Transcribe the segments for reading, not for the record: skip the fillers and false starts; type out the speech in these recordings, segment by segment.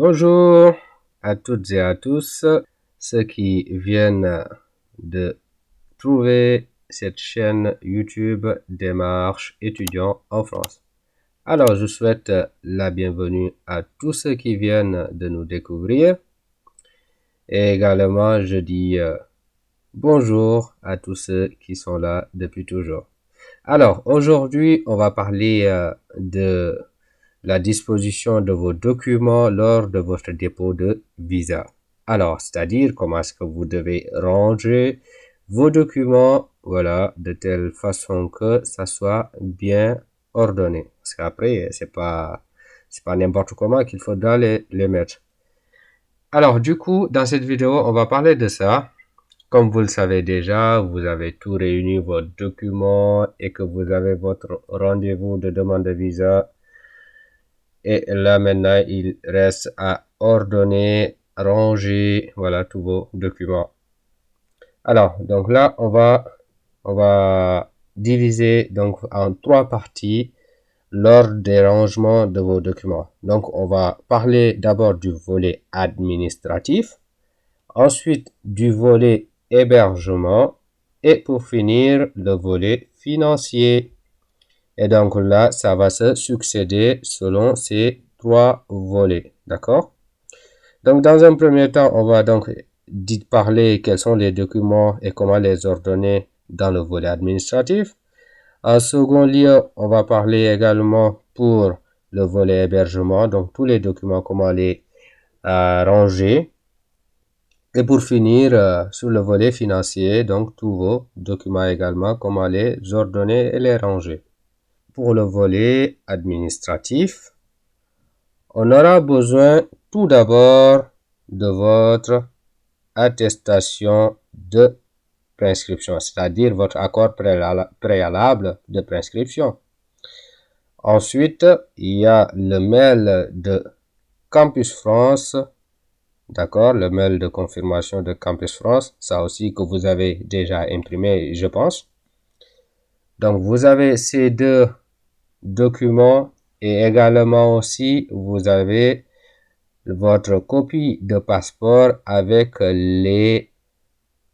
Bonjour à toutes et à tous ceux qui viennent de trouver cette chaîne YouTube Démarche étudiant en France. Alors, je souhaite la bienvenue à tous ceux qui viennent de nous découvrir et également je dis bonjour à tous ceux qui sont là depuis toujours. Alors, aujourd'hui, on va parler de la disposition de vos documents lors de votre dépôt de visa. Alors, c'est-à-dire comment est-ce que vous devez ranger vos documents, voilà, de telle façon que ça soit bien ordonné. Parce qu'après, c'est pas n'importe comment qu'il faudra les mettre. Alors, du coup, dans cette vidéo, on va parler de ça. Comme vous le savez déjà, vous avez tout réuni vos documents et que vous avez votre rendez-vous de demande de visa. Et là, maintenant, il reste à ordonner, ranger, voilà, tous vos documents. Alors, donc là, on va diviser donc en 3 parties l'ordre des rangements de vos documents. Donc, on va parler d'abord du volet administratif, ensuite du volet hébergement et pour finir, le volet financier. Et donc là, ça va se succéder selon ces 3 volets. D'accord? Donc, dans un premier temps, on va donc parler quels sont les documents et comment les ordonner dans le volet administratif. En second lieu, on va parler également pour le volet hébergement, donc tous les documents, comment les ranger. Et pour finir, sur le volet financier, donc tous vos documents également, comment les ordonner et les ranger. Pour le volet administratif, on aura besoin tout d'abord de votre attestation de prescription, c'est-à-dire votre accord préalable de prescription. Ensuite, il y a le mail de Campus France, d'accord, le mail de confirmation de Campus France, ça aussi que vous avez déjà imprimé, je pense. Donc, vous avez ces deux documents et également aussi vous avez votre copie de passeport avec les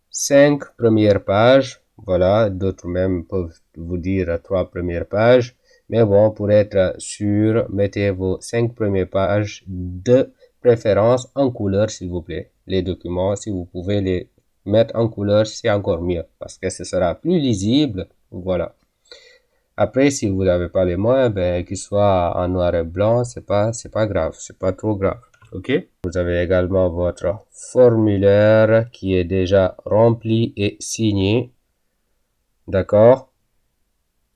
5 premières pages. Voilà, d'autres même peuvent vous dire 3 premières pages. Mais bon, pour être sûr, mettez vos 5 premières pages de préférence en couleur, s'il vous plaît. Les documents, si vous pouvez les mettre en couleur, c'est encore mieux parce que ce sera plus lisible. Voilà. Après, si vous n'avez pas les moyens, ben, qu'il soit en noir et blanc, c'est pas grave, c'est pas trop grave. Ok? Vous avez également votre formulaire qui est déjà rempli et signé. D'accord?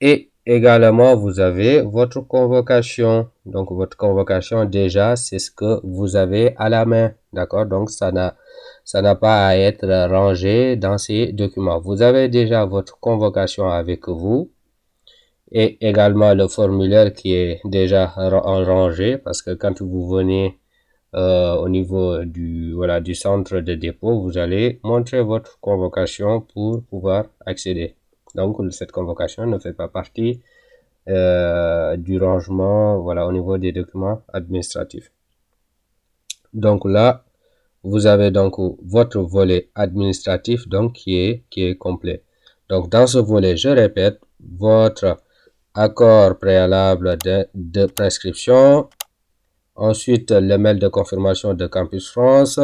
Et également, vous avez votre convocation. Donc, votre convocation, déjà, c'est ce que vous avez à la main. D'accord? Donc, ça n'a pas à être rangé dans ces documents. Vous avez déjà votre convocation avec vous. Et également le formulaire qui est déjà rangé parce que quand vous venez au niveau du centre de dépôt, vous allez montrer votre convocation pour pouvoir accéder. Donc cette convocation ne fait pas partie du rangement au niveau des documents administratifs. Donc là, vous avez donc votre volet administratif donc qui est complet. Donc dans ce volet, je répète, votre accord préalable de prescription, ensuite le mail de confirmation de Campus France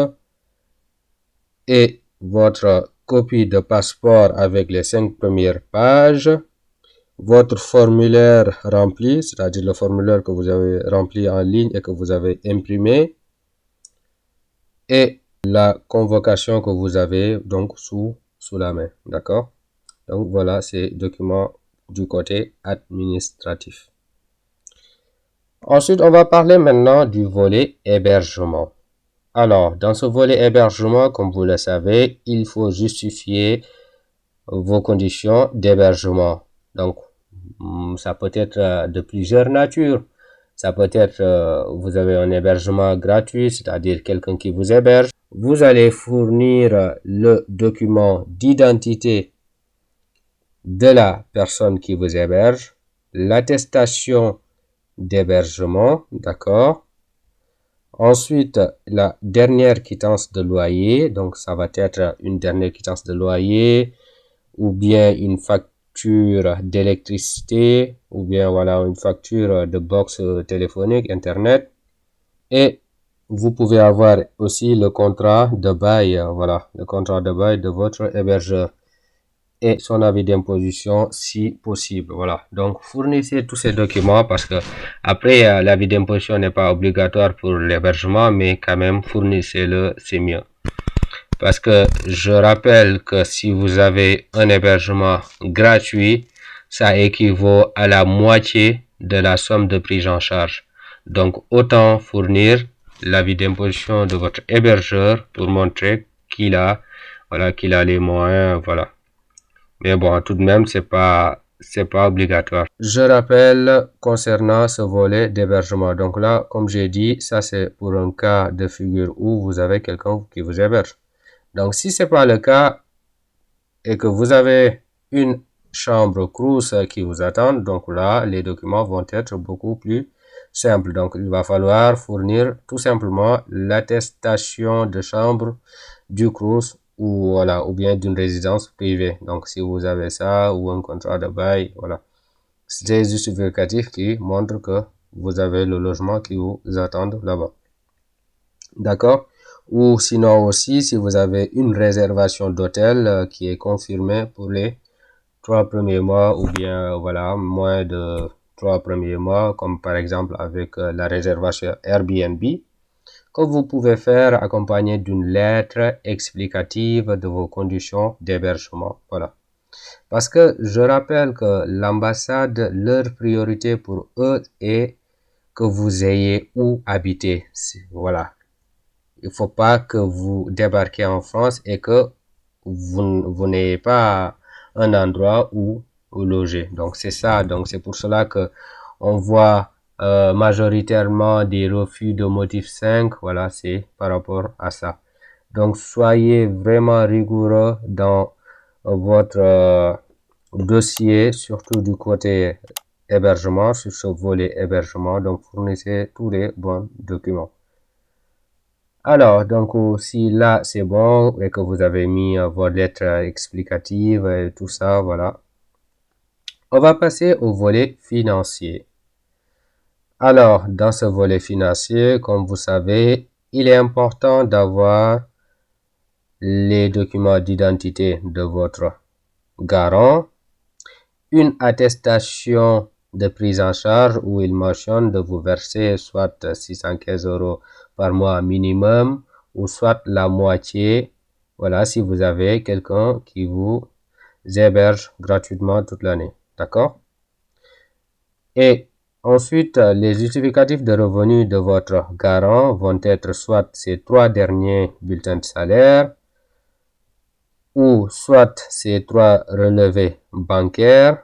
et votre copie de passeport avec les 5 premières pages, votre formulaire rempli, c'est-à-dire le formulaire que vous avez rempli en ligne et que vous avez imprimé, et la convocation que vous avez donc sous la main, d'accord? Donc voilà ces documents du côté administratif. Ensuite, on va parler maintenant du volet hébergement. Alors, dans ce volet hébergement, comme vous le savez, il faut justifier vos conditions d'hébergement. Donc, ça peut être de plusieurs natures. Ça peut être, vous avez un hébergement gratuit, c'est-à-dire quelqu'un qui vous héberge. Vous allez fournir le document d'identité de la personne qui vous héberge, l'attestation d'hébergement, d'accord. Ensuite, la dernière quittance de loyer, donc ça va être une dernière quittance de loyer ou bien une facture d'électricité ou bien voilà une facture de box téléphonique, internet. Et vous pouvez avoir aussi le contrat de bail, voilà, le contrat de bail de votre hébergeur et son avis d'imposition si possible. Voilà. Donc, fournissez tous ces documents parce que après, l'avis d'imposition n'est pas obligatoire pour l'hébergement, mais quand même, fournissez-le, c'est mieux. Parce que je rappelle que si vous avez un hébergement gratuit, ça équivaut à la moitié de la somme de prise en charge. Donc, autant fournir l'avis d'imposition de votre hébergeur pour montrer qu'il a, voilà, qu'il a les moyens, voilà. Mais bon, tout de même, c'est pas obligatoire. Je rappelle concernant ce volet d'hébergement. Donc là, comme j'ai dit, ça c'est pour un cas de figure où vous avez quelqu'un qui vous héberge. Donc si c'est pas le cas et que vous avez une chambre Crous qui vous attend, donc là, les documents vont être beaucoup plus simples. Donc il va falloir fournir tout simplement l'attestation de chambre du Crous ou voilà, ou bien d'une résidence privée. Donc si vous avez ça ou un contrat de bail, voilà. C'est des justificatifs qui montrent que vous avez le logement qui vous attend là-bas. D'accord? Ou sinon aussi, si vous avez une réservation d'hôtel qui est confirmée pour les 3 premiers mois ou bien voilà, moins de 3 premiers mois, comme par exemple avec la réservation Airbnb, que vous pouvez faire accompagné d'une lettre explicative de vos conditions d'hébergement. Voilà. Parce que je rappelle que l'ambassade, leur priorité pour eux est que vous ayez où habiter. Voilà. Il ne faut pas que vous débarquez en France et que vous n'ayez pas un endroit où loger. Donc c'est ça. Donc c'est pour cela que on voit majoritairement des refus de motif 5. Voilà, c'est par rapport à ça. Donc soyez vraiment rigoureux dans votre dossier, surtout du côté hébergement, sur ce volet hébergement. Donc fournissez tous les bons documents. Alors, donc si là c'est bon et que vous avez mis vos lettres explicatives et tout ça, voilà. On va passer au volet financier. Alors, dans ce volet financier, comme vous savez, il est important d'avoir les documents d'identité de votre garant, une attestation de prise en charge où il mentionne de vous verser soit 615 € par mois minimum ou soit la moitié, voilà, si vous avez quelqu'un qui vous héberge gratuitement toute l'année, d'accord? Et ensuite, les justificatifs de revenus de votre garant vont être soit ces 3 derniers bulletins de salaire ou soit ces 3 relevés bancaires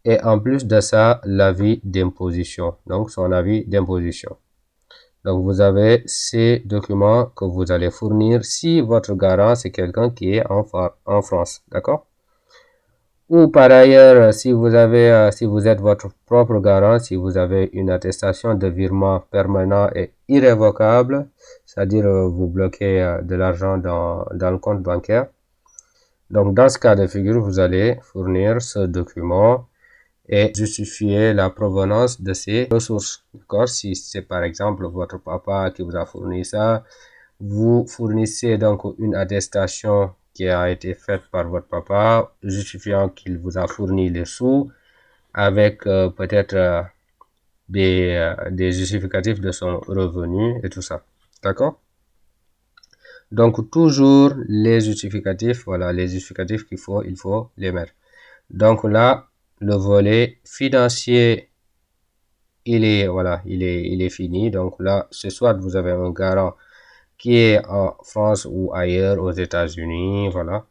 et en plus de ça, l'avis d'imposition, donc son avis d'imposition. Donc, vous avez ces documents que vous allez fournir si votre garant, c'est quelqu'un qui est en France, d'accord? Ou par ailleurs, si vous êtes votre propre garant, si vous avez une attestation de virement permanent et irrévocable, c'est-à-dire vous bloquez de l'argent dans le compte bancaire. Donc, dans ce cas de figure, vous allez fournir ce document et justifier la provenance de ces ressources. D'accord? Si c'est par exemple votre papa qui vous a fourni ça, vous fournissez donc une attestation qui a été faite par votre papa, justifiant qu'il vous a fourni les sous avec peut-être des justificatifs de son revenu et tout ça. D'accord? Donc toujours les justificatifs, voilà, les justificatifs il faut les mettre. Donc là, le volet financier, il est fini. Donc là, ce soit vous avez un garant qui est en France ou ailleurs aux États-Unis, voilà,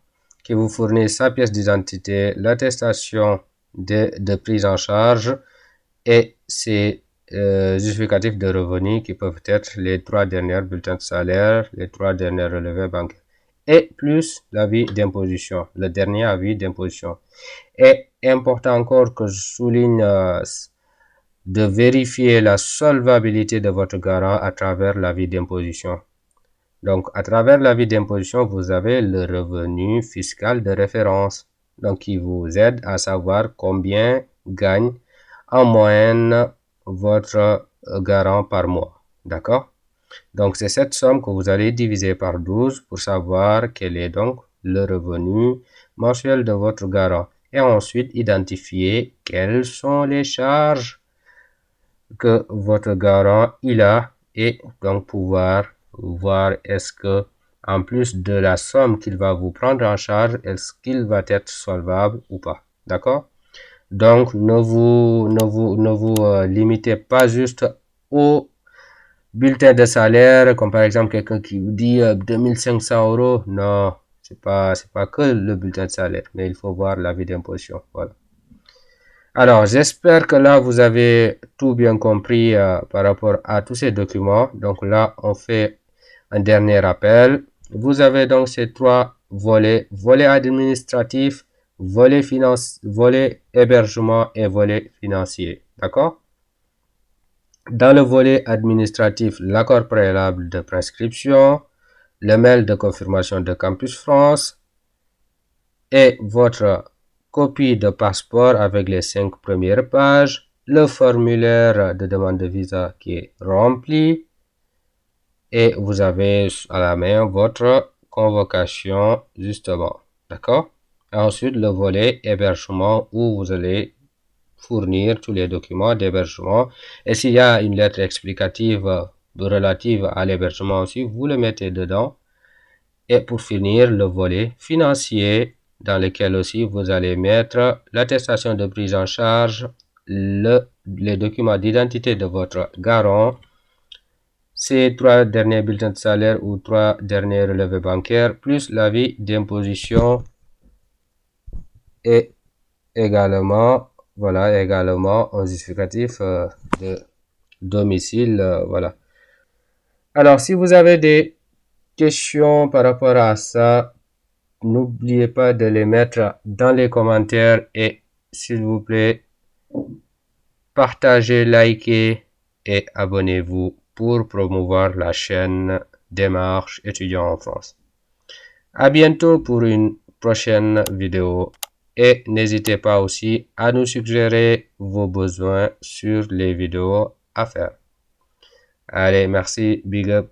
qui vous fournit sa pièce d'identité, l'attestation de prise en charge et ses justificatifs de revenus qui peuvent être les 3 derniers bulletins de salaire, les 3 derniers relevés bancaires et plus l'avis d'imposition, le dernier avis d'imposition. Et important encore que je souligne de vérifier la solvabilité de votre garant à travers l'avis d'imposition. Donc, à travers l'avis d'imposition, vous avez le revenu fiscal de référence, donc qui vous aide à savoir combien gagne en moyenne votre garant par mois. D'accord? Donc, c'est cette somme que vous allez diviser par 12 pour savoir quel est donc le revenu mensuel de votre garant. Et ensuite, identifier quelles sont les charges que votre garant il a et donc pouvoir voir est-ce que en plus de la somme qu'il va vous prendre en charge, est-ce qu'il va être solvable ou pas. D'accord? Donc, ne vous limitez pas juste au bulletin de salaire, comme par exemple quelqu'un qui vous dit 2500 €. Non, c'est pas que le bulletin de salaire, mais il faut voir l'avis d'imposition. Voilà. Alors, j'espère que là, vous avez tout bien compris par rapport à tous ces documents. Donc là, on fait un dernier rappel. Vous avez donc ces trois volets: volet administratif, volet hébergement et volet financier. D'accord? Dans le volet administratif, l'accord préalable de prescription, le mail de confirmation de Campus France et votre copie de passeport avec les 5 premières pages, le formulaire de demande de visa qui est rempli et vous avez à la main votre convocation justement. D'accord? Ensuite, le volet hébergement où vous allez fournir tous les documents d'hébergement et s'il y a une lettre explicative relative à l'hébergement aussi, vous le mettez dedans. Et pour finir, le volet financier dans lequel aussi vous allez mettre l'attestation de prise en charge, les documents d'identité de votre garant, ces 3 derniers bulletins de salaire ou 3 derniers relevés bancaires, plus l'avis d'imposition et également, voilà, également un justificatif de domicile, voilà. Alors, si vous avez des questions par rapport à ça, n'oubliez pas de les mettre dans les commentaires et s'il vous plaît, partagez, likez et abonnez-vous pour promouvoir la chaîne Démarche étudiant en France. À bientôt pour une prochaine vidéo et n'hésitez pas aussi à nous suggérer vos besoins sur les vidéos à faire. Allez, merci, big up.